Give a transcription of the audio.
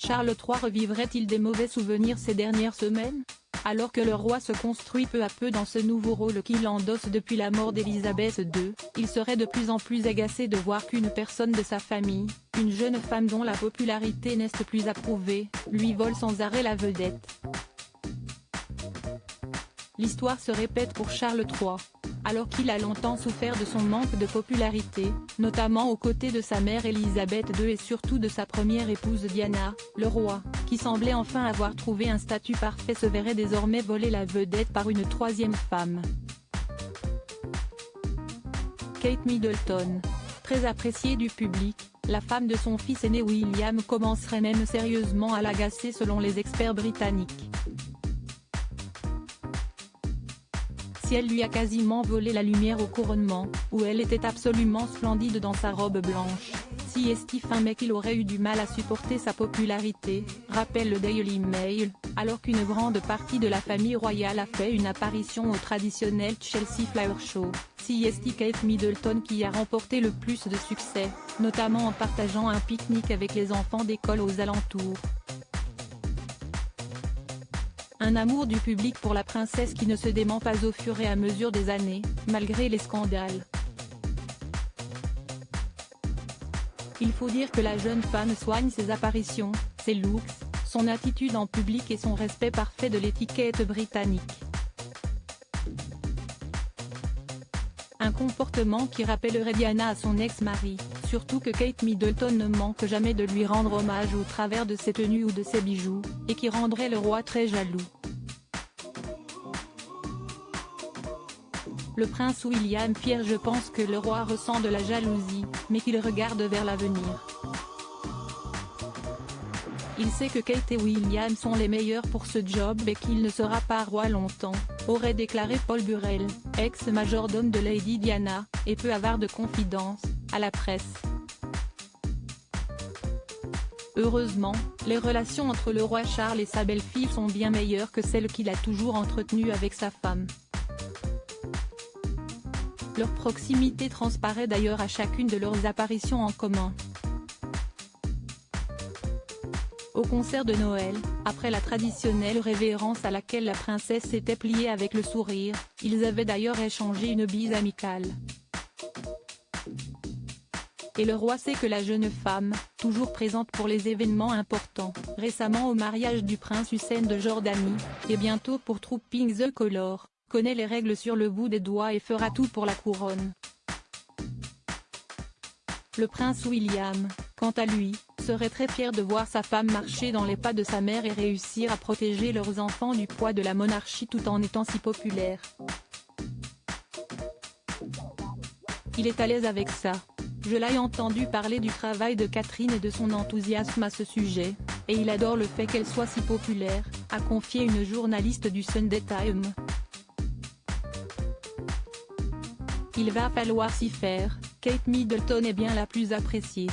Charles III revivrait-il des mauvais souvenirs ces dernières semaines? Alors que le roi se construit peu à peu dans ce nouveau rôle qu'il endosse depuis la mort d'Élisabeth II, il serait de plus en plus agacé de voir qu'une personne de sa famille, une jeune femme dont la popularité n'est plus approuvée, lui vole sans arrêt la vedette. L'histoire se répète pour Charles III. Alors qu'il a longtemps souffert de son manque de popularité, notamment aux côtés de sa mère Élisabeth II et surtout de sa première épouse Diana, le roi, qui semblait enfin avoir trouvé un statut parfait, se verrait désormais voler la vedette par une troisième femme. Kate Middleton. Très appréciée du public, la femme de son fils aîné William commencerait même sérieusement à l'agacer selon les experts britanniques. Si elle lui a quasiment volé la lumière au couronnement, où elle était absolument splendide dans sa robe blanche, si estimait qu'il aurait eu du mal à supporter sa popularité, rappelle le Daily Mail, alors qu'une grande partie de la famille royale a fait une apparition au traditionnel Chelsea Flower Show, si Kate Middleton qui a remporté le plus de succès, notamment en partageant un pique-nique avec les enfants d'école aux alentours. Un amour du public pour la princesse qui ne se dément pas au fur et à mesure des années, malgré les scandales. Il faut dire que la jeune femme soigne ses apparitions, ses looks, son attitude en public et son respect parfait de l'étiquette britannique. Un comportement qui rappellerait Diana à son ex-mari, surtout que Kate Middleton ne manque jamais de lui rendre hommage au travers de ses tenues ou de ses bijoux, et qui rendrait le roi très jaloux. Le prince William fier. Je pense que le roi ressent de la jalousie, mais qu'il regarde vers l'avenir. Il sait que Kate et William sont les meilleurs pour ce job et qu'il ne sera pas roi longtemps, aurait déclaré Paul Burrell, ex-majordome de Lady Diana, et peu avare de confidences, à la presse. Heureusement, les relations entre le roi Charles et sa belle-fille sont bien meilleures que celles qu'il a toujours entretenues avec sa femme. Leur proximité transparaît d'ailleurs à chacune de leurs apparitions en commun. Au concert de Noël, après la traditionnelle révérence à laquelle la princesse s'était pliée avec le sourire, ils avaient d'ailleurs échangé une bise amicale. Et le roi sait que la jeune femme, toujours présente pour les événements importants, récemment au mariage du prince Hussein de Jordanie, et bientôt pour Trooping the Colour, connaît les règles sur le bout des doigts et fera tout pour la couronne. Le prince William, quant à lui, serait très fier de voir sa femme marcher dans les pas de sa mère et réussir à protéger leurs enfants du poids de la monarchie tout en étant si populaire. Il est à l'aise avec ça. Je l'ai entendu parler du travail de Catherine et de son enthousiasme à ce sujet, et il adore le fait qu'elle soit si populaire, a confié une journaliste du Sunday Times. Il va falloir s'y faire, Kate Middleton est bien la plus appréciée.